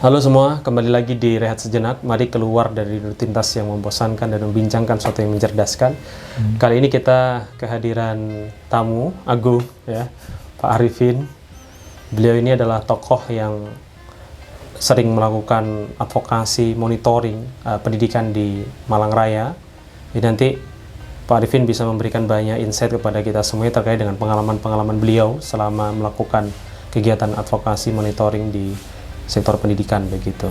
Halo semua, kembali lagi di Rehat Sejenak. Mari keluar dari rutinitas yang membosankan dan membincangkan sesuatu yang mencerdaskan. Kali ini kita kehadiran tamu agung, ya, Pak Arifin. Beliau ini adalah tokoh yang sering melakukan advokasi, monitoring pendidikan di Malang Raya. Jadi nanti Pak Arifin bisa memberikan banyak insight kepada kita semua terkait dengan pengalaman-pengalaman beliau selama melakukan kegiatan advokasi, monitoring di sektor pendidikan begitu.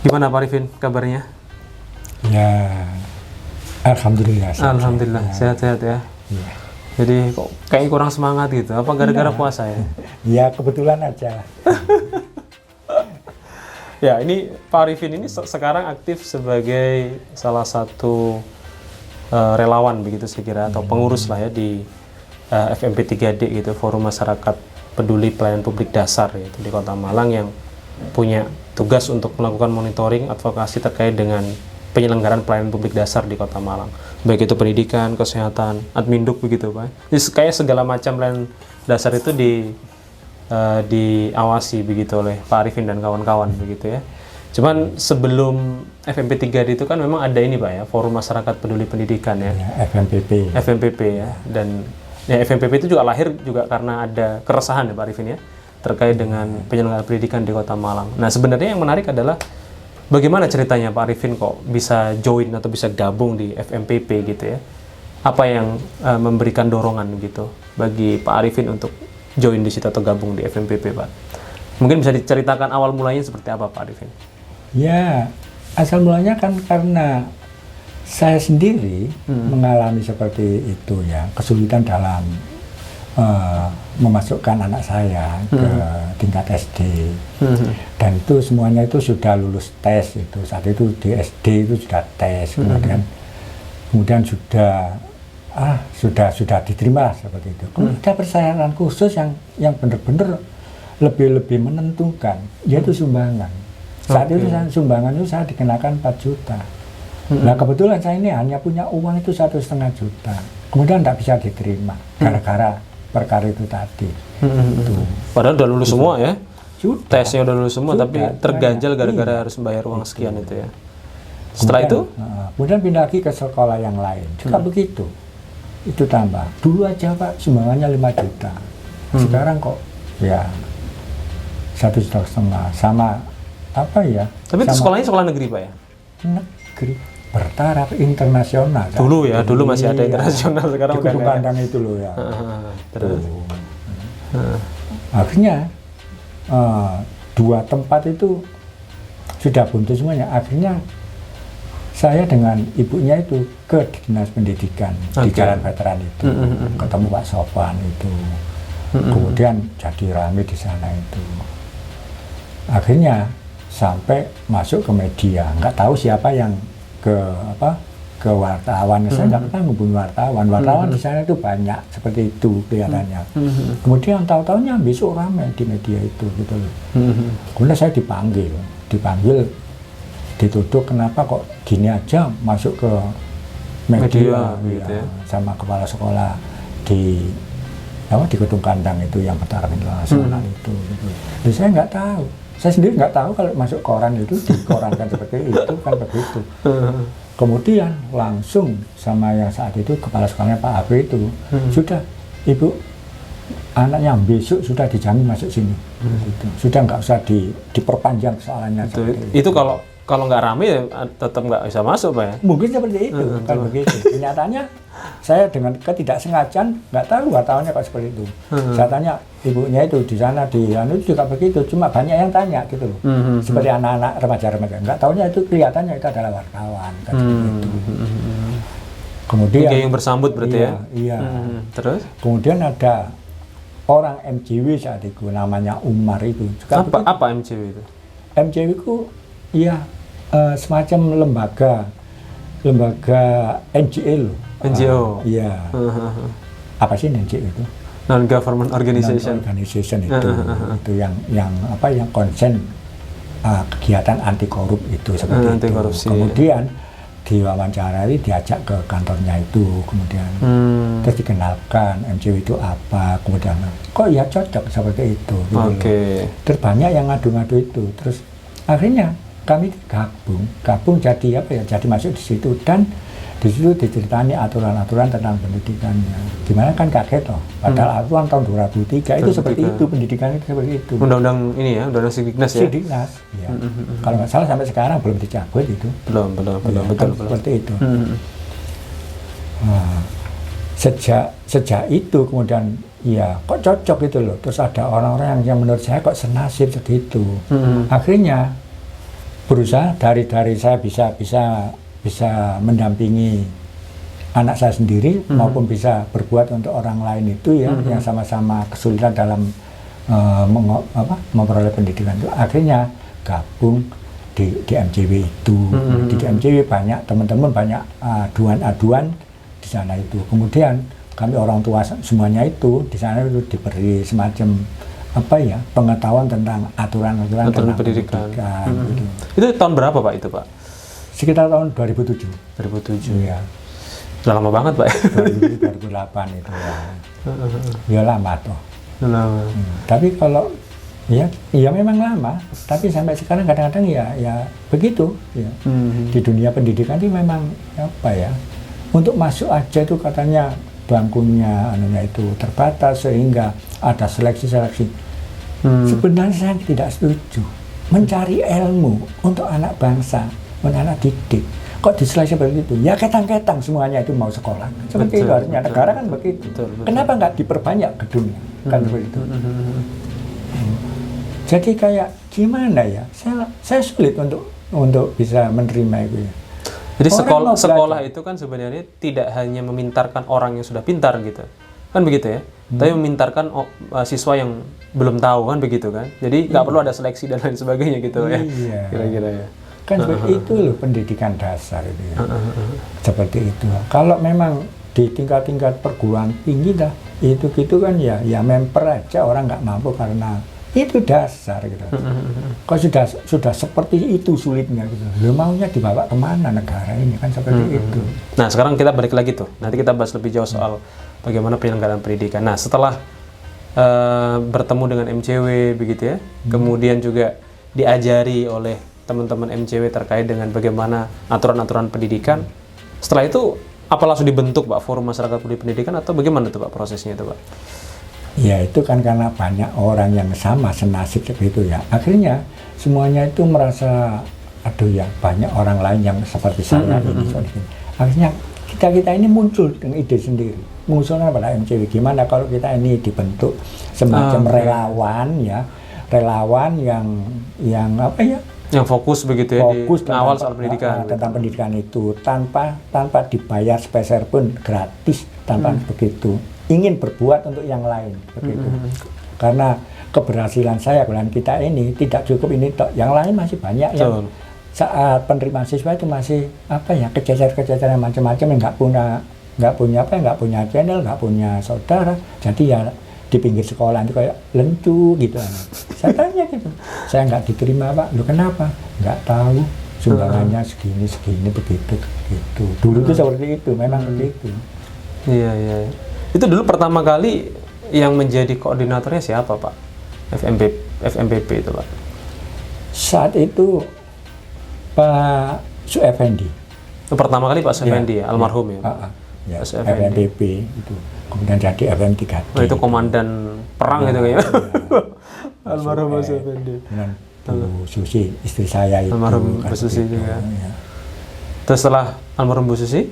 Gimana Pak Arifin kabarnya? Ya, alhamdulillah. Alhamdulillah sehat-sehat ya. Ya. Jadi kok kayak kurang semangat gitu. Apa gara-gara puasa ya? Ya kebetulan aja. Ya, ini Pak Arifin ini sekarang aktif sebagai salah satu relawan begitu saya kira, atau pengurus lah ya di FMP 3D gitu, Forum Masyarakat Peduli Pelayanan Publik Dasar yaitu di Kota Malang, yang punya tugas untuk melakukan monitoring advokasi terkait dengan penyelenggaraan pelayanan publik dasar di Kota Malang, baik itu pendidikan, kesehatan, adminduk begitu Pak. Jadi kayak segala macam pelayanan dasar itu diawasi begitu oleh Pak Arifin dan kawan-kawan begitu ya. Cuman sebelum FMP 3D itu kan memang ada ini Pak ya, Forum Masyarakat Peduli Pendidikan ya, FMPP ya. Dan ya, FMPP itu juga lahir juga karena ada keresahan ya Pak Arifin ya, terkait dengan penyelenggaraan pendidikan di Kota Malang. Nah, sebenarnya yang menarik adalah bagaimana ceritanya Pak Arifin kok bisa join atau bisa gabung di FMPP gitu ya. Apa yang memberikan dorongan gitu bagi Pak Arifin untuk join di situ atau gabung di FMPP, Pak? Mungkin bisa diceritakan awal mulanya seperti apa Pak Arifin? Ya, asal mulanya kan karena saya sendiri mengalami seperti itu ya, kesulitan dalam memasukkan anak saya ke tingkat SD, dan itu semuanya itu sudah lulus tes itu. Saat itu di SD itu sudah tes, kemudian sudah diterima seperti itu. Kemudian ada persyaratan khusus yang benar-benar lebih menentukan, yaitu sumbangan. Saat itu sumbangan itu saya dikenakan 4 juta. Nah kebetulan saya ini hanya punya uang itu 1,5 juta. Kemudian tidak bisa diterima gara-gara perkara itu tadi. Padahal udah lulus semua ya? Sudah. Tesnya udah lulus semua, tapi terganjal gara-gara harus membayar uang sekian itu ya. Setelah itu? Kemudian pindah lagi ke sekolah yang lain. Juga begitu. Itu tambah. Dulu aja Pak, sumbangannya 5 juta. Sekarang kok ya 1,5 juta sama apa ya? Tapi itu sekolahnya sekolah negeri Pak ya? Negeri. Bertaraf internasional kan? Dulu ya, dulu masih ada internasional, sekarang di Gunung Kandang itu loh ya. Terus akhirnya 2 tempat itu sudah buntu semuanya. Akhirnya saya dengan ibunya itu ke Dinas Pendidikan di Jalan Veteran itu, ketemu Pak Sofwan itu, kemudian jadi rame di sana itu. Akhirnya sampai masuk ke media, nggak tahu siapa yang ke wartawan. Saya nggak pernah menghubungi wartawan di sana itu banyak seperti itu kelihatannya. Kemudian tahu-tahunya besok ramai di media itu gitu loh. Kemudian saya dipanggil dituduh kenapa kok gini aja masuk ke media gitu ya, sama kepala sekolah di Gunung Kandang itu yang bertaraf internasional itu gitu. Jadi saya nggak tahu. Saya sendiri nggak tahu kalau masuk koran itu dikorankan seperti itu kan begitu. Kemudian langsung sama yang saat itu kepala sekolahnya Pak Abri itu, sudah Ibu, anaknya besok sudah dijamin masuk sini. Gitu. Sudah nggak usah diperpanjang soalannya. Itu kalau nggak rame ya tetap nggak bisa masuk Pak ya? Mungkin seperti itu, kan begitu. Kenyataannya saya dengan ketidaksengajaan nggak tahu wartawannya kok seperti itu. Saya tanya ibunya itu di sana di itu juga begitu, cuma banyak yang tanya gitu loh. Seperti anak-anak remaja-remaja, nggak tahunya itu kelihatannya itu adalah wartawan kan gitu. Kemudian yang bersambut berarti ya? Iya. Terus? Kemudian ada orang MJW saat itu namanya Umar itu. Apa MJW itu? MJW itu ya semacam lembaga NGO. NGO. Iya. Apa sih NGO itu? Non-government organization. Itu yang konsen kegiatan anti korup itu seperti itu. Kemudian diwawancarai, diajak ke kantornya itu, kemudian terus dikenalkan MJW itu apa, kemudian kok ya cocok seperti itu. Gitu. Terus banyak yang ngadu-ngadu itu, terus Akhirnya kami gabung jadi apa ya? Jadi masuk di situ, dan di situ diceritani aturan-aturan tentang pendidikannya. Gimana kan kaget loh. Padahal aturan tahun 2003 itu seperti itu, pendidikan itu seperti itu. Undang-undang ini ya, undang-undang Sidiknas ya. Sidiknas, ya. Kalau nggak salah sampai sekarang belum dicabut itu. Belum, Ya, betul. seperti itu. Nah, sejak itu kemudian ya kok cocok gitu loh. Terus ada orang-orang yang menurut saya kok senasib segitu. Akhirnya berusaha dari saya bisa mendampingi anak saya sendiri maupun bisa berbuat untuk orang lain itu ya, yang sama-sama kesulitan dalam memperoleh pendidikan itu. Akhirnya gabung di MJW itu. Di MJW banyak teman-teman, banyak aduan-aduan di sana itu. Kemudian kami orang tua semuanya itu di sana itu diberi semacam apa ya, pengetahuan tentang aturan-aturan tentang pendidikan. Gitu. Itu tahun berapa Pak itu Pak? Sekitar tahun 2007. 2007. Iya. Udah lama banget Pak. 2008 itu ya. Ya lama toh. Lama. Tapi kalau ya memang lama. Tapi sampai sekarang kadang-kadang ya begitu. Ya. Di dunia pendidikan itu memang apa ya? Untuk masuk aja itu katanya bangkunya anunya itu terbatas sehingga ada seleksi. Sebenarnya saya tidak setuju. Mencari ilmu untuk anak bangsa, untuk anak didik, kok diseleksi seperti itu? Ya ketang-ketang semuanya itu mau sekolah. Seperti itu harusnya negara kan begitu. Betul. Kenapa nggak diperbanyak gedungnya? Kan seperti itu. Jadi kayak gimana ya? Saya sulit untuk bisa menerima itu ya. Jadi sekolah itu kan sebenarnya tidak hanya memintarkan orang yang sudah pintar gitu, kan begitu ya, tapi memintarkan siswa yang belum tahu, kan begitu kan. Jadi nggak perlu ada seleksi dan lain sebagainya gitu ya, kira-kira ya. Kan seperti itu loh pendidikan dasar itu ya. Seperti itu. Kalau memang di tingkat-tingkat perguruan tinggi dah itu gitu kan ya memper aja orang nggak mampu karena itu dasar gitu. Kok sudah seperti itu sulitnya gitu. Lo maunya dibawa kemana negara ini kan seperti itu. Nah sekarang kita balik lagi tuh. Nanti kita bahas lebih jauh soal bagaimana penyelenggaraan pendidikan. Nah setelah bertemu dengan MCW begitu ya, kemudian juga diajari oleh teman-teman MCW terkait dengan bagaimana aturan-aturan pendidikan. Setelah itu apa langsung dibentuk Pak Forum Masyarakat Peduli Pendidikan atau bagaimana tuh Pak prosesnya itu Pak? Ya itu kan karena banyak orang yang sama senasib seperti ya. Akhirnya semuanya itu merasa aduh ya banyak orang lain yang seperti saya ini. Akhirnya kita ini muncul dengan ide sendiri. Mengusulkan pada MCW gimana kalau kita ini dibentuk semacam relawan ya. Relawan yang apa ya? Yang fokus begitu ya, fokus di awal soal pendidikan. Tentang pendidikan itu tanpa dibayar sepeser pun, gratis, tanpa begitu. Ingin berbuat untuk yang lain begitu. Karena keberhasilan saya, keberhasilan kita ini tidak cukup ini tok, yang lain masih banyak yang saat penerimaan siswa itu masih apa ya kececer-kececer macam-macam yang nggak punya channel, nggak punya saudara, jadi ya di pinggir sekolah itu kayak lencu gitu. Saya tanya gitu, saya nggak diterima Pak, lu kenapa? Nggak tahu, sumbangannya segini begitu gitu. Dulu tuh seperti itu, memang begitu. Iya. Itu dulu pertama kali yang menjadi koordinatornya siapa Pak? FMPP itu Pak? Saat itu Pak Suefendi. Itu pertama kali Pak Suefendi ya, almarhum ya? Ya, FMPP itu. Kemudian jadi FM3D. Oh, itu komandan perang itu kayaknya. Almarhum Pak Suefendi. Dan Bu Susi, istri saya itu. Almarhum Bu Susi juga. Ya. Terus setelah almarhum Bu Susi?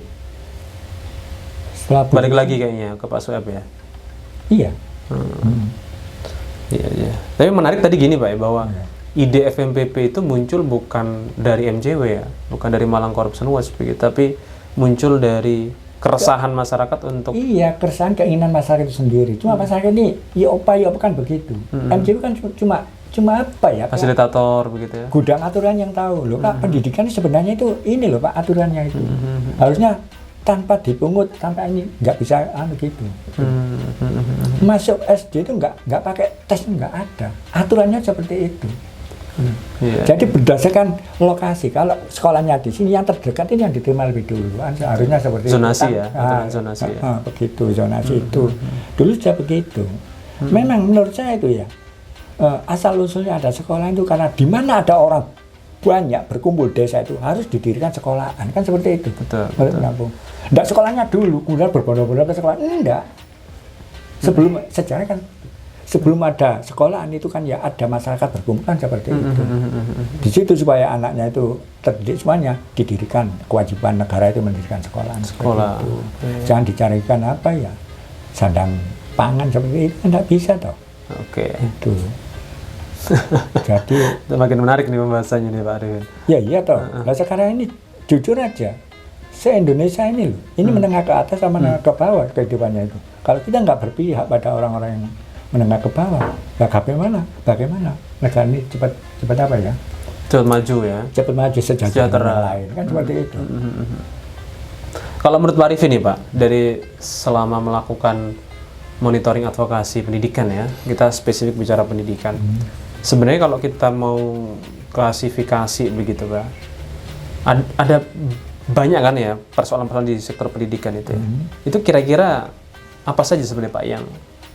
Balik lagi kayaknya ke Pak Sueb ya? Iya. Iya. Tapi menarik tadi gini Pak ya, bahwa ide FMPP itu muncul bukan dari MJW ya, bukan dari Malang Corruption Watch begitu, tapi muncul dari keresahan masyarakat untuk... Iya, keresahan keinginan masyarakat itu sendiri. Cuma masyarakat ini, ya kan begitu. MJW kan cuma apa ya? Fasilitator begitu ya? Gudang aturan yang tahu. Loh Pak, pendidikan sebenarnya itu, ini loh Pak aturannya itu. Harusnya tanpa dipungut, tanpa ini nggak bisa gitu. Masuk SD itu nggak pakai tes, nggak ada. Aturannya seperti itu. Jadi berdasarkan lokasi. Kalau sekolahnya di sini, yang terdekat ini yang diterima lebih dulu. Harusnya seperti zonasi itu. Ya, aturan zonasi ya. Begitu zonasi itu. Dulu sudah begitu. Memang menurut saya itu ya asal usulnya ada sekolah itu karena di mana ada orang banyak berkumpul desa itu harus didirikan sekolahan, kan seperti itu. Betul. Kampung. Enggak sekolahnya dulu, kemudian berbondong-bondong ke sekolah. Enggak. Sebelum sejarah kan sebelum ada sekolahan itu kan ya ada masyarakat berkumpul kan seperti itu. Di situ supaya anaknya itu terdidik semuanya didirikan, kewajiban negara itu mendirikan sekolahan. Sekolah. Jangan dicarikan apa ya sandang pangan seperti itu, enggak bisa toh. Oke. Itu. Jadi makin menarik nih pembahasannya nih Pak Arifin. ya iya toh. Nah sekarang ini jujur aja, se-Indonesia ini loh, ini menengah ke atas sama menengah ke bawah kehidupannya itu. Kalau kita nggak berpihak pada orang-orang yang menengah ke bawah, ya bagaimana negara ini cepat apa ya? Cepat maju ya. Cepat maju sejahtera lain kan seperti itu. Kalau menurut Pak Arifin nih Pak, dari selama melakukan monitoring advokasi pendidikan ya, kita spesifik bicara pendidikan. Sebenarnya kalau kita mau klasifikasi begitu Pak, ada banyak kan ya persoalan-persoalan di sektor pendidikan itu ya. Itu kira-kira apa saja sebenarnya Pak yang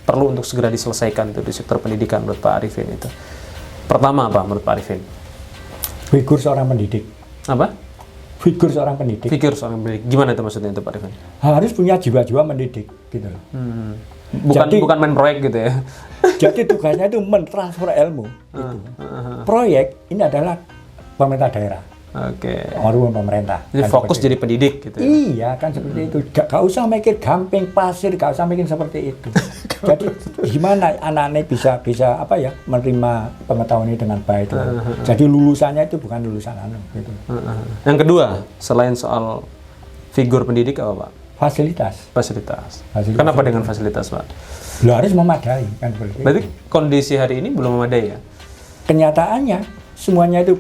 perlu untuk segera diselesaikan itu di sektor pendidikan menurut Pak Arifin itu? Pertama apa menurut Pak Arifin? Figur seorang pendidik. Apa? Figur seorang pendidik. Figur seorang pendidik. Gimana itu maksudnya itu Pak Arifin? Harus punya jiwa-jiwa mendidik gitu loh. Bukan main proyek gitu ya. Jadi tugasnya itu mentransfer ilmu. Gitu. Proyek ini adalah pemerintah daerah. Oke. Orang pemerintah. Jadi kan fokus jadi pendidik gitu ya. Iya kan seperti itu. Gak usah mikir gamping pasir, gak usah mikir seperti itu. Jadi gimana anak-anak bisa apa ya menerima pengetahuan ini dengan baik. Jadi lulusannya itu bukan lulusan gitu. Yang kedua, selain soal figur pendidik apa Pak? Fasilitas. Kenapa dengan fasilitas Pak? Harus memadai kan seperti itu. Berarti kondisi hari ini belum memadai ya? Kenyataannya semuanya itu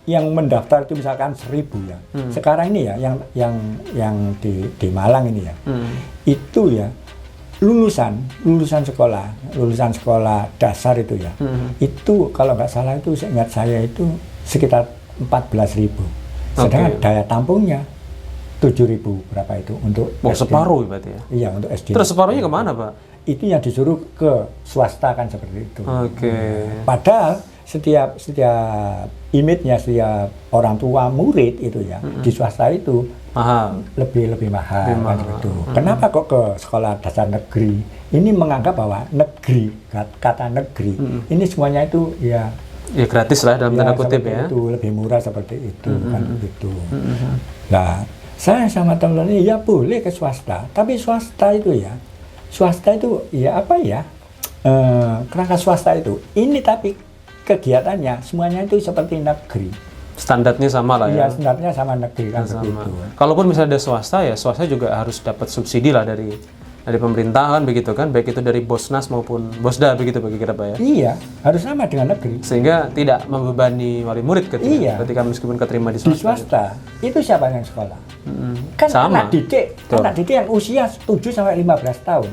yang mendaftar itu misalkan 1.000 ya. Sekarang ini ya yang di Malang ini ya. Itu ya lulusan sekolah dasar itu ya. Itu kalau nggak salah itu seingat saya itu sekitar 14.000. Sedangkan daya tampungnya 7.000 berapa itu untuk SD. Separuh berarti ya? Iya untuk SD. Terus separuhnya kemana Pak? Itu yang disuruh ke swasta kan seperti itu. Oke. Padahal setiap image-nya setiap orang tua murid itu ya di swasta itu mahal, lebih mahal kan itu. Kenapa kok ke sekolah dasar negeri? Ini menganggap bahwa negeri, kata negeri ini semuanya itu ya gratis lah dalam tanda kutip ya. Itu lebih murah seperti itu kan begitu. Nah, saya sama teman-teman ini ya boleh ke swasta, tapi swasta itu ya apa ya? Kerangka swasta itu ini tapi kegiatannya semuanya itu seperti negeri. Standarnya sama lah ya. Iya, standarnya sama negeri kan begitu. Kalaupun misalnya ada swasta ya, swasta juga harus dapat subsidi lah dari pemerintah kan begitu kan, baik itu dari Bosnas maupun Bosda begitu bagi kita Pak ya. Iya, harus sama dengan negeri. Sehingga tidak membebani wali murid ketika meskipun keterima di swasta. Di swasta itu siapa yang sekolah? Kan sama. anak didik yang usia 7 sampai 15 tahun.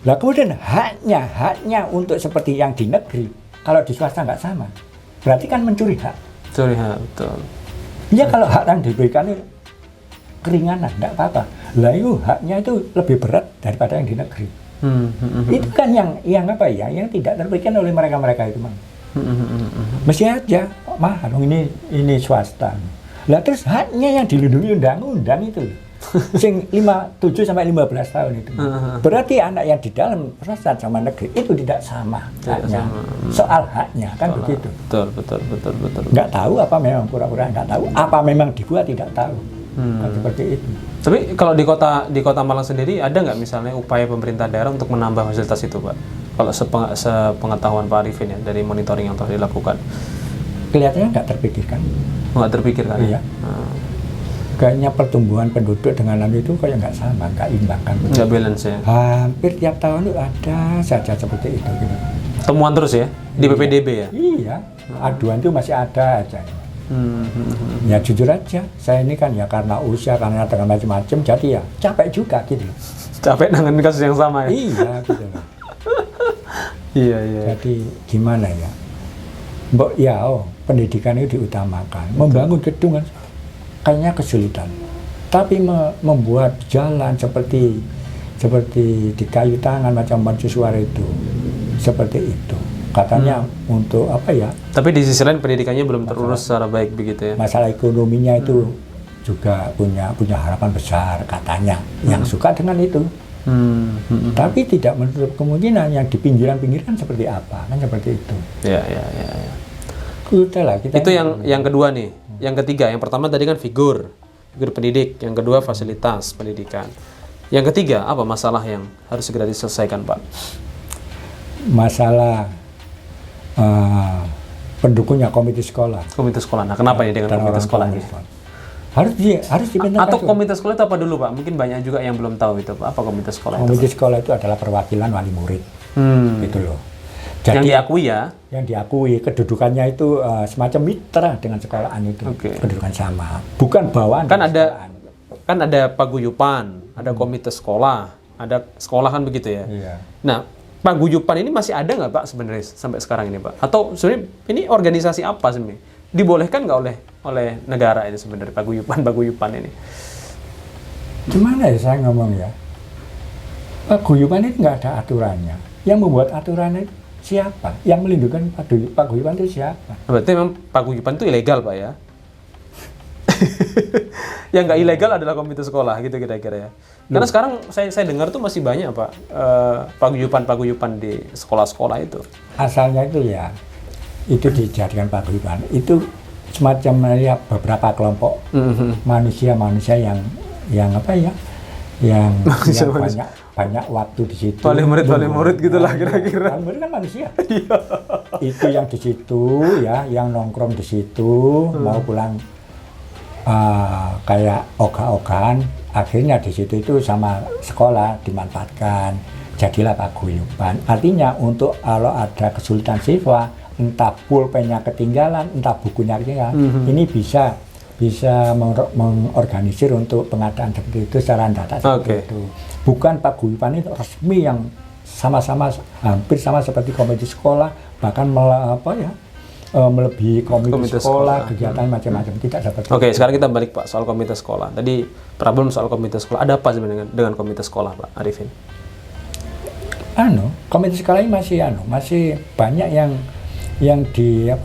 Lah kemudian haknya untuk seperti yang di negeri, kalau di swasta nggak sama, berarti kan mencuri hak. Mencuri hak, betul. Ya kalau hak yang diberikan itu keringanan, nggak apa-apa. Lah itu haknya itu lebih berat daripada yang di negeri. Itu kan yang apa ya, yang tidak terpikirkan oleh mereka itu Bang. Mesti aja, mahal ini swasta. Lah terus haknya yang dilindungi undang-undang itu. Sing 7 sampai 15 tahun itu. Berarti anak yang di dalam swasta sama negeri itu tidak sama haknya. Soal haknya kan begitu. Betul. Nggak tahu apa memang pura-pura nggak tahu, apa memang dibuat tidak tahu. Kan seperti itu. Tapi kalau di kota Malang sendiri ada nggak misalnya upaya pemerintah daerah untuk menambah fasilitas itu Pak? Kalau sepengetahuan Pak Arifin ya dari monitoring yang telah dilakukan. Kelihatannya nggak terpikirkan. Nggak terpikirkan. Iya. Kayaknya pertumbuhan penduduk dengan itu kayak nggak sama, nggak imbang kan. Nggak balance ya. Hampir tiap tahun itu ada saja seperti itu. Gitu. Temuan terus ya di PPDB ya. Iya. Aduan itu masih ada aja. Ya jujur aja, saya ini kan ya karena usia, karena dengan macam-macam, jadi ya capek juga gitu. Capek dengan kasus yang sama ya. Iya gitu loh. Iya. Jadi gimana ya? Pendidikan itu diutamakan. Membangun gedung kan kayaknya kesulitan. Tapi membuat jalan seperti di kayu tangan macam mercusuar itu seperti itu. Katanya untuk apa ya? Tapi di sisi lain pendidikannya belum terurus secara baik begitu ya. Masalah ekonominya itu juga punya harapan besar katanya. Yang suka dengan itu. Tapi tidak menutup kemungkinan yang di pinggiran-pinggiran seperti apa, kan seperti itu. Ya. Udahlah, kita itu yang kedua nih. Yang ketiga, yang pertama tadi kan figur pendidik, yang kedua fasilitas pendidikan. Yang ketiga, apa masalah yang harus segera diselesaikan, Pak? Masalah pendukungnya komite sekolah. Komite sekolah. Nah, kenapa ya dengan komite sekolah ini? Harus dipindah. Atau komite sekolah itu apa dulu, Pak? Mungkin banyak juga yang belum tahu itu, Pak. Apa komite sekolah itu? Komite sekolah itu adalah perwakilan wali murid. Gitu loh. Jadi, yang diakui ya? Yang diakui, kedudukannya itu semacam mitra dengan sekolahan itu. Kedudukan sama. Bukan bawaan. Kan ada paguyupan, ada komite sekolah, ada sekolah kan begitu ya? Iya. Nah, paguyupan ini masih ada nggak, Pak, sebenarnya sampai sekarang ini, Pak? Atau sebenarnya ini organisasi apa sebenarnya? Dibolehkan nggak oleh negara ini sebenarnya paguyupan ini? Gimana ya saya ngomong ya? Paguyupan itu nggak ada aturannya. Yang membuat aturannya siapa? Yang melindungi paguyupan itu siapa? Berarti memang paguyupan itu ilegal, Pak ya? Yang nggak ilegal adalah komite sekolah gitu kira-kira ya. Karena sekarang saya dengar tuh masih banyak, Pak, paguyupan di sekolah-sekolah itu. Asalnya itu ya, itu dijadikan paguyupan. Itu semacam ya beberapa kelompok manusia-manusia yang apa ya? Yang banyak waktu di situ. Wali murid gitulah kira-kira. Wali murid kan manusia. Itu yang di situ ya, yang nongkrong di situ, mau pulang kayak ogah-ogahan, akhirnya di situ itu sama sekolah dimanfaatkan, jadilah paguyuban. Artinya untuk kalau ada kesulitan siswa, entah pulpennya ketinggalan, entah bukunya ketinggalan, ini bisa mengorganisir untuk pengadaan seperti itu secara data seperti itu. Bukan paguyuban itu resmi yang sama-sama hampir sama seperti komite sekolah, bahkan melebihi komite sekolah, kegiatan macam-macam, tidak seperti itu. Sekarang kita balik, Pak, soal komite sekolah. Tadi problem soal komite sekolah. Ada apa sebenarnya dengan komite sekolah, Pak Arifin? Komite sekolah ini masih banyak yang tidak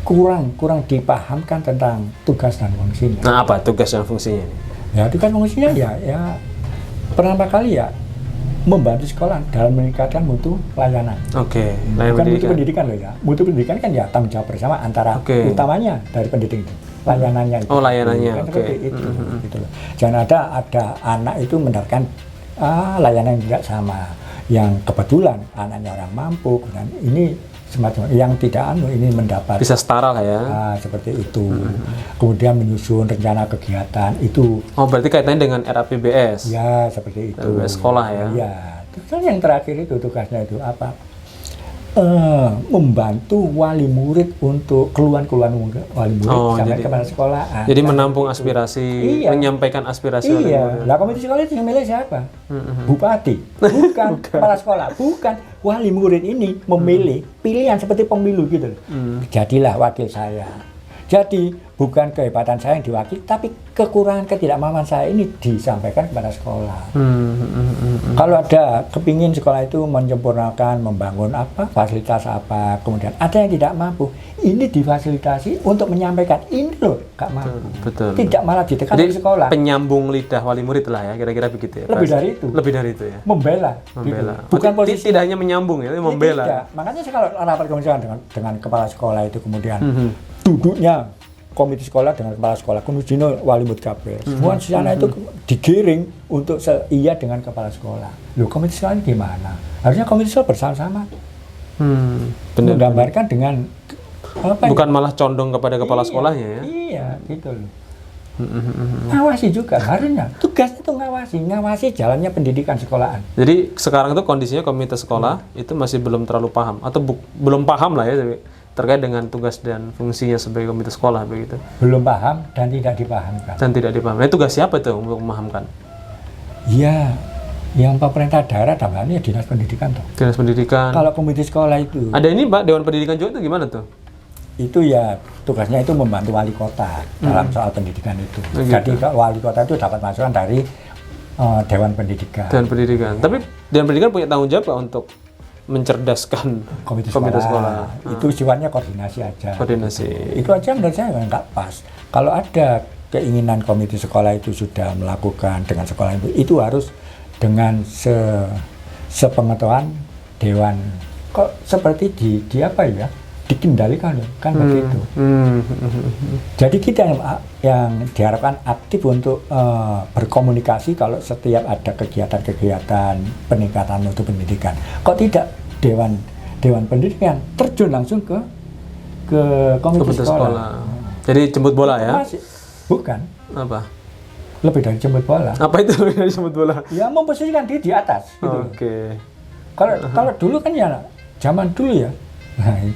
kurang dipahamkan tentang tugas dan fungsinya. Nah, apa tugas dan fungsinya ini? Ya, tugas fungsinya ya pertama kali ya membantu sekolah dalam meningkatkan mutu layanan. Bukan mutu pendidikan loh ya. Mutu pendidikan kan ya tanggung jawab bersama antara utamanya dari pendidik itu. Layanannya itu. Layanannya. Kan seperti itu. Gitu loh. Jangan ada anak itu mendapatkan layanan yang tidak sama. Yang kebetulan anaknya orang mampu, dan ini semacam yang tidak ini mendapat bisa setara lah ya. Seperti itu. Kemudian menyusun rencana kegiatan itu. Berarti kaitannya dengan RAPBS. Ya, seperti itu. RAPBS sekolah ya. Iya. Terus yang terakhir itu tugasnya itu apa? Membantu wali murid untuk keluhan-keluhan wali murid sampai kepada sekolah. Jadi menampung aspirasi, menyampaikan aspirasi wali murid. Lah komite sekolah itu yang milih siapa? Bupati, bukan kepala sekolah, bukan. Wali murid ini memilih pilihan seperti pemilu gitu. Jadilah wakil saya. Jadi bukan kehebatan saya yang diwakili, tapi kekurangan ketidakmampuan saya ini disampaikan kepada sekolah. Kalau ada kepingin sekolah itu menyempurnakan, membangun fasilitas apa, kemudian ada yang tidak mampu, ini difasilitasi untuk menyampaikan ini loh, gak mampu. Betul. Tidak malah ditekan di sekolah. Penyambung lidah wali murid lah ya, kira-kira begitu ya. Lebih dari itu ya. Membela. Gitu. Bukan posisi tidak hanya menyambung ya, membela. Tidak. Makanya kalau rapat komisi dengan kepala sekolah itu kemudian duduknya komite sekolah dengan kepala sekolah, kemudian wali murid kabeh. Semua di sana itu digiring untuk iya dengan kepala sekolah. Loh, komite sekolah ini gimana? Harusnya komite sekolah bersama-sama. Menggambarkan dengan bukan malah condong kepada kepala sekolahnya ya. Iya, gitu loh. Ngawasi juga harusnya. Tugas itu ngawasi jalannya pendidikan sekolahan. Jadi sekarang itu kondisinya komite sekolah itu masih belum terlalu paham atau belum paham lah ya terkait dengan tugas dan fungsinya sebagai komite sekolah begitu. Belum paham dan tidak dipahamkan. Nah, tugas siapa itu untuk memahamkan? Ya, yang pemerintah daerah dalam hal ini dinas pendidikan toh. Dinas pendidikan. Kalau komite sekolah itu. Ada ini, Pak, Dewan Pendidikan juga itu gimana tuh? Itu ya tugasnya itu membantu wali kota dalam soal pendidikan itu. Jadi wali kota itu dapat masukan dari Dewan Pendidikan. Dewan Pendidikan. Tapi Dewan Pendidikan punya tanggung jawab Pak untuk mencerdaskan komite komite sekolah. sekolah. Itu sifatnya koordinasi aja. Koordinasi. Itu aja menurut saya nggak pas. Kalau ada keinginan komite sekolah itu sudah melakukan dengan sekolah itu harus dengan sepengetahuan dewan. Kok seperti di apa ya? Dikendalikan kan begitu. Jadi kita yang diharapkan aktif untuk berkomunikasi kalau setiap ada kegiatan-kegiatan peningkatan mutu pendidikan. Kok tidak dewan pendidikan terjun langsung ke komite sekolah. Jadi jemput bola ya? Bukan. Apa? Lebih dari jemput bola. Apa itu lebih dari jemput bola? Ya memposisikan dia di atas. Gitu. Oke. Kalau dulu kan ya zaman dulu ya.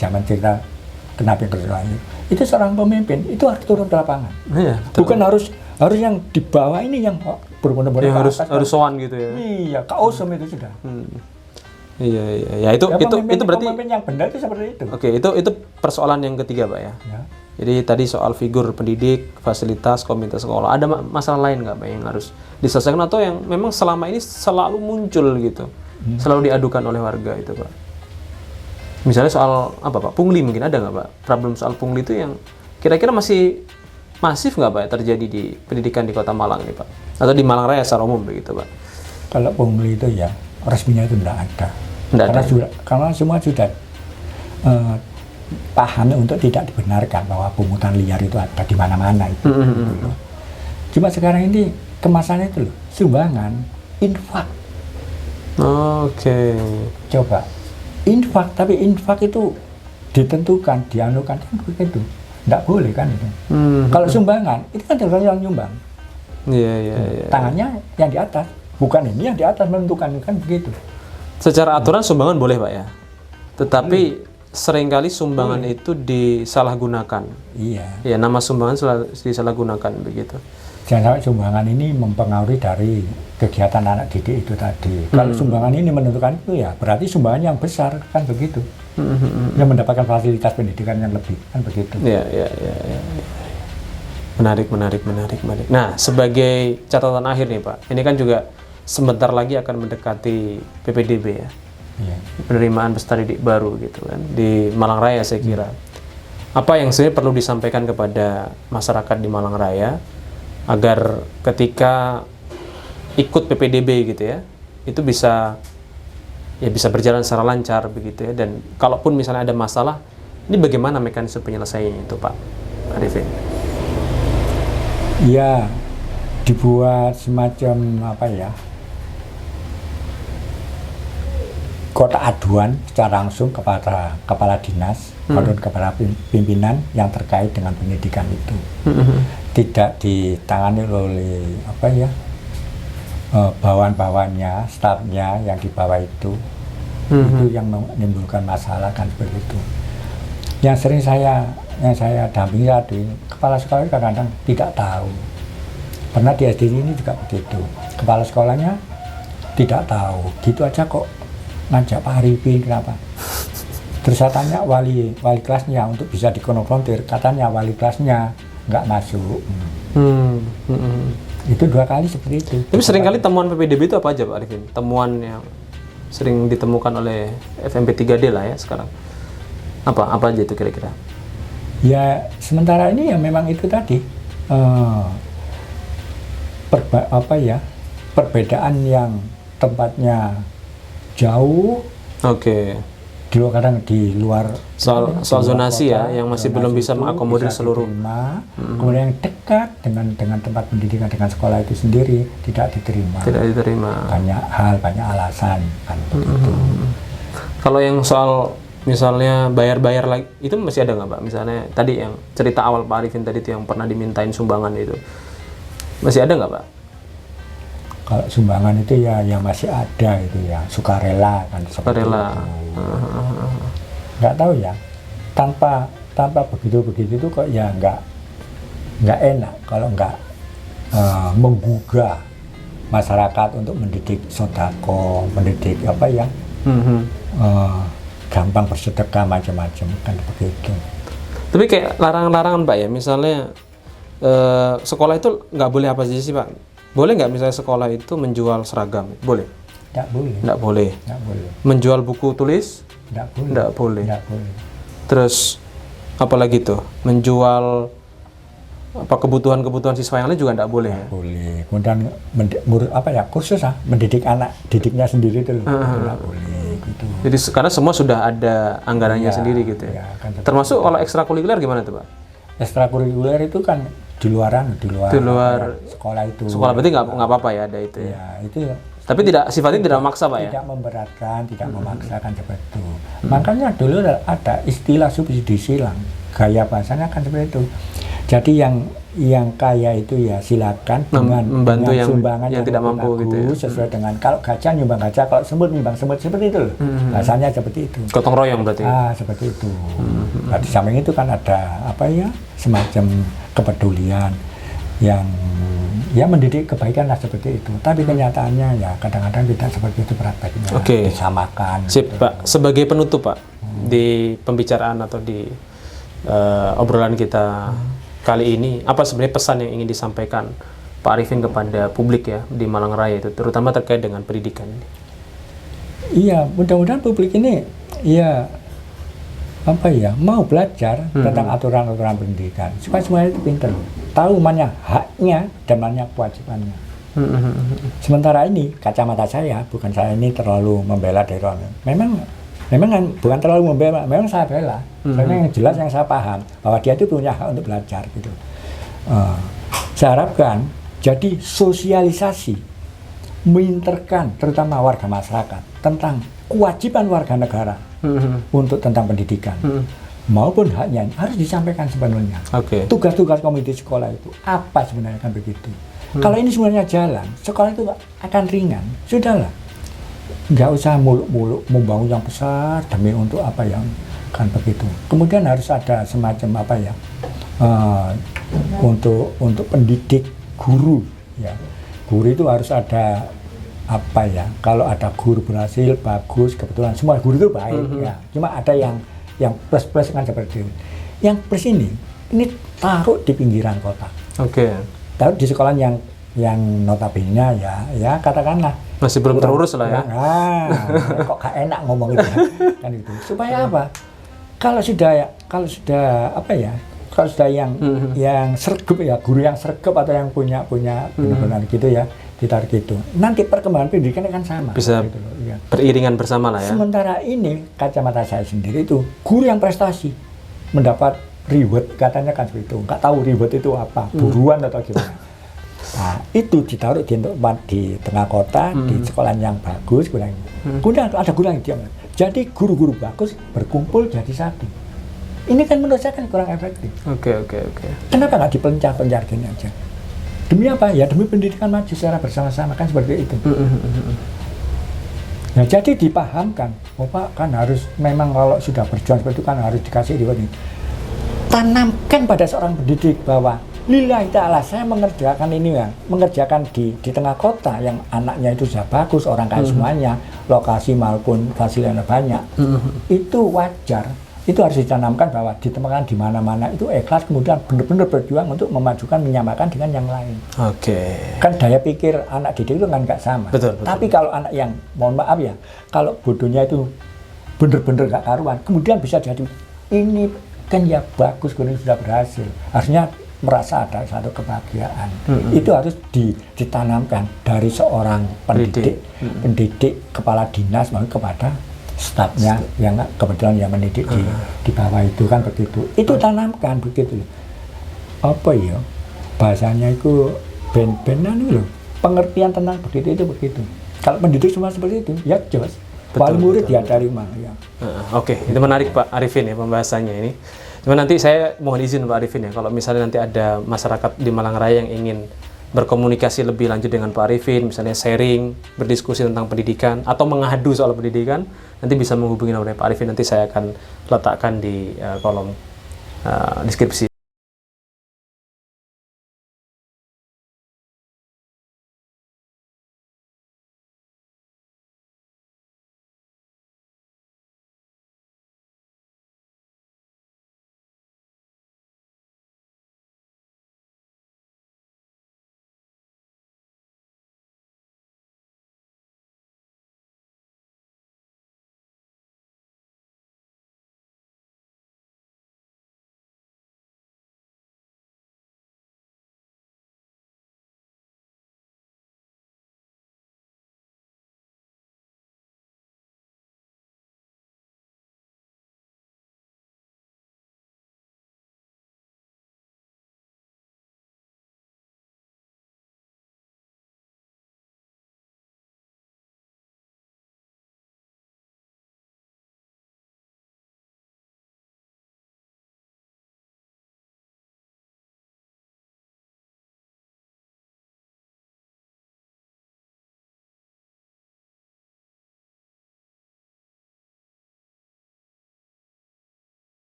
Zaman cerita kenapa kerusuhan itu seorang pemimpin itu harus turun ke lapangan. Iya, bukan harus yang di bawah ini yang benar-benar harus sowan gitu ya. Iya, kaosem itu sudah. Iya. Ya itu berarti pemimpin yang benar itu seperti itu. Oke, itu persoalan yang ketiga, Pak ya. Jadi tadi soal figur pendidik, fasilitas, komite sekolah. Ada masalah lain nggak, Pak, yang harus diselesaikan atau yang memang selama ini selalu muncul gitu, selalu diadukan oleh warga itu, Pak? Misalnya soal apa, Pak? Pungli mungkin ada nggak, Pak? Problem soal pungli itu yang kira-kira masih masif nggak, Pak, ya, terjadi di pendidikan di Kota Malang ini, Pak? Atau di Malang Raya secara umum begitu, Pak? Kalau pungli itu ya resminya itu tidak ada. Karena semua sudah paham untuk tidak dibenarkan bahwa pungutan liar itu ada di mana-mana itu. Gitu. Cuma sekarang ini kemasannya itu loh, sumbangan, infak. Oke. Coba. Infak, tapi infak itu ditentukan, dianukan kan begitu, tidak boleh kan itu. Kalau sumbangan, itu kan orang yang nyumbang. Iya. Tangannya yang di atas, bukan ini yang di atas menentukan kan begitu. Secara aturan sumbangan boleh, Pak ya, tetapi seringkali sumbangan itu disalahgunakan. Iya. Ya, nama sumbangan disalahgunakan begitu. Jangan sampai sumbangan ini mempengaruhi dari kegiatan anak didik itu tadi. Kalau sumbangan ini menentukan itu ya berarti sumbangan yang besar kan begitu. Yang mendapatkan fasilitas pendidikan yang lebih kan begitu. Ya. Menarik. Nah, sebagai catatan akhir nih, Pak, ini kan juga sebentar lagi akan mendekati PPDB ya. Iya. Penerimaan peserta didik baru gitu kan di Malang Raya saya kira. Apa yang sebenarnya perlu disampaikan kepada masyarakat di Malang Raya agar ketika ikut PPDB gitu ya, itu bisa berjalan secara lancar begitu ya, dan kalaupun misalnya ada masalah, ini bagaimana mekanisme penyelesaiannya itu, Pak Arifin? Ya, dibuat semacam apa ya, kotak aduan secara langsung kepada kepala dinas atau kepada pimpinan yang terkait dengan pendidikan itu. Tidak ditangani oleh apa ya, bawahan-bawahannya, stafnya yang di bawah itu yang menimbulkan masalah kan begitu. Yang sering saya dampingi tadi, kepala sekolah kadang-kadang tidak tahu. Pernah di SD ini juga begitu, kepala sekolahnya tidak tahu, gitu aja kok ngajak Pak Arifin, kenapa? Terus saya tanya wali kelasnya untuk bisa dikonfrontir, katanya wali kelasnya nggak masuk. Itu 2 kali seperti itu. Tapi seringkali temuan PPDB itu apa aja, Pak Arifin? Temuan yang sering ditemukan oleh FMP 3D lah ya sekarang. Apa aja itu kira-kira? Ya sementara ini ya memang itu tadi perbedaan yang tempatnya jauh. Oke. Kadang di luar soal zonasi kota, ya yang masih belum bisa mengakomodir seluruh. Kemudian yang dekat dengan tempat pendidikan, dengan sekolah itu sendiri tidak diterima. Banyak hal, banyak alasan kan begitu. Kalau yang soal misalnya bayar lagi itu masih ada nggak, Pak? Misalnya tadi yang cerita awal Pak Arifin tadi itu yang pernah dimintain sumbangan itu masih ada nggak, Pak? Kalau sumbangan itu ya yang masih ada itu ya sukarela kan. Sukarela. Nggak tahu ya, tanpa begitu itu kok ya nggak enak kalau nggak menggugah masyarakat untuk mendidik sodako, mendidik apa ya, gampang bersedekah macam-macam kan begitu. Tapi kayak larangan-larangan, Pak ya, misalnya sekolah itu nggak boleh apa aja sih, Pak? Boleh nggak misalnya sekolah itu menjual seragam? Boleh? Tidak boleh. Nggak boleh. Tidak boleh. Menjual buku tulis? Tidak boleh. Nggak boleh. Tidak boleh. Terus apalagi tuh? Menjual apa kebutuhan siswa yang lain juga nggak boleh ya? Boleh. Kemudian kursus mendidik anak didiknya sendiri itu nggak boleh gitu. Jadi karena semua sudah ada anggarannya Iya, sendiri gitu ya. iya, kan Termasuk kalau ekstrakurikuler gimana tuh Pak? Ekstrakurikuler itu kan di luar sekolah itu. Sekolah berarti nggak apa-apa ya ada itu ya. Ya, itu Tapi sifatnya tidak memaksa Pak ya? tidak memberatkan, tidak memaksakan seperti itu. Makanya dulu ada istilah subsidi silang. Gaya bahasanya kan seperti itu. Jadi yang kaya itu ya silakan dengan membantu yang sumbangan yang tidak mampu bagus, gitu ya. sesuai dengan kalau gajah nyumbang gajah, kalau semut nyumbang semut, seperti itu loh. Bahasanya seperti itu. Gotong royong berarti. Seperti itu. Nah, di samping itu kan ada semacam kepedulian yang mendidik kebaikan lah seperti itu. Tapi kenyataannya ya kadang-kadang tidak seperti itu prakteknya. Oke. Disamakan. Sip gitu. Pak, sebagai penutup Pak di pembicaraan atau di obrolan kita kali ini, apa sebenarnya pesan yang ingin disampaikan Pak Arifin kepada publik ya di Malang Raya itu, terutama terkait dengan pendidikan ini? Iya, mudah-mudahan publik ini mau belajar tentang aturan-aturan pendidikan supaya semuanya itu pintar, tahu mana haknya dan mana kewajibannya. Sementara ini kacamata saya, bukan saya ini terlalu membela dari orang. Memang kan bukan terlalu membela, memang saya bela. Karena yang jelas yang saya paham bahwa dia itu punya hak untuk belajar gitu. Saya harapkan jadi sosialisasi, menginterkan terutama warga masyarakat tentang kewajiban warga negara untuk tentang pendidikan maupun haknya harus disampaikan sepenuhnya. Tugas-tugas komite sekolah itu apa sebenarnya kan begitu. Kalau ini sebenarnya jalan, sekolah itu akan ringan. Sudahlah, nggak usah muluk-muluk membangun yang besar demi untuk apa yang kan begitu. Kemudian harus ada semacam untuk pendidik guru ya. Guru itu harus ada kalau ada guru berhasil bagus, kebetulan semua guru itu baik ya. Cuma ada yang plus kan seperti itu. Yang plus ini taruh di pinggiran kota. Taruh di sekolah yang notabene ya katakanlah masih belum terurus lah ya. Kok gak enak ngomong itu kan itu. Supaya apa? Kalau sudah yang sergap ya, guru yang sergap atau yang punya benar-benar gitu ya, ditarik gitu. Nanti perkembangan pendidikan akan sama. Bisa gitu, ya. Beriringan bersama lah ya. Sementara ini kacamata saya sendiri itu guru yang prestasi mendapat reward katanya kan seperti itu. Nggak tahu reward itu apa, buruan atau gimana. Nah, itu ditaruh di tengah kota, di sekolah yang bagus, kemudian ada guru yang diam. Jadi guru-guru bagus berkumpul jadi satu. Ini kan menurut saya kan kurang efektif. Oke. Kenapa nggak dipencar-pencar gini aja? Demi apa? Ya demi pendidikan maju secara bersama-sama kan seperti itu. Nah, jadi dipahamkan, Pak kan harus memang kalau sudah berjuang seperti itu kan harus dikasih reward. Tanamkan pada seorang pendidik bahwa lillahi ta'ala saya mengerjakan ini ya, mengerjakan di tengah kota yang anaknya itu sudah bagus, orang kaya semuanya, lokasi maupun fasilitasnya banyak, itu wajar. Itu harus ditanamkan bahwa ditemukan di mana-mana itu ikhlas, kemudian benar-benar berjuang untuk memajukan, menyamakan dengan yang lain. Kan daya pikir anak didik itu kan nggak sama. Betul. Tapi kalau anak yang, mohon maaf ya, kalau bodohnya itu benar-benar nggak karuan, kemudian bisa jadi ini kan ya bagus, ini sudah berhasil. Harusnya merasa ada satu kebahagiaan. Itu harus ditanamkan dari seorang pendidik kepala dinas kepada stafnya yang kebetulan yang mendidik di bawah itu kan begitu. Itu tanamkan begitu. Apa ya bahasanya itu ben-benan loh. Pengertian tentang begitu itu begitu. Kalau pendidik semua seperti itu ya jelas. Wali murid diajari mana ya. Itu menarik Pak Arifin ya pembahasannya ini. Cuma nanti saya mohon izin Pak Arifin ya, kalau misalnya nanti ada masyarakat di Malang Raya yang ingin berkomunikasi lebih lanjut dengan Pak Arifin, misalnya sharing, berdiskusi tentang pendidikan, atau mengadu soal pendidikan, nanti bisa menghubungi oleh Pak Arifin, nanti saya akan letakkan di kolom deskripsi.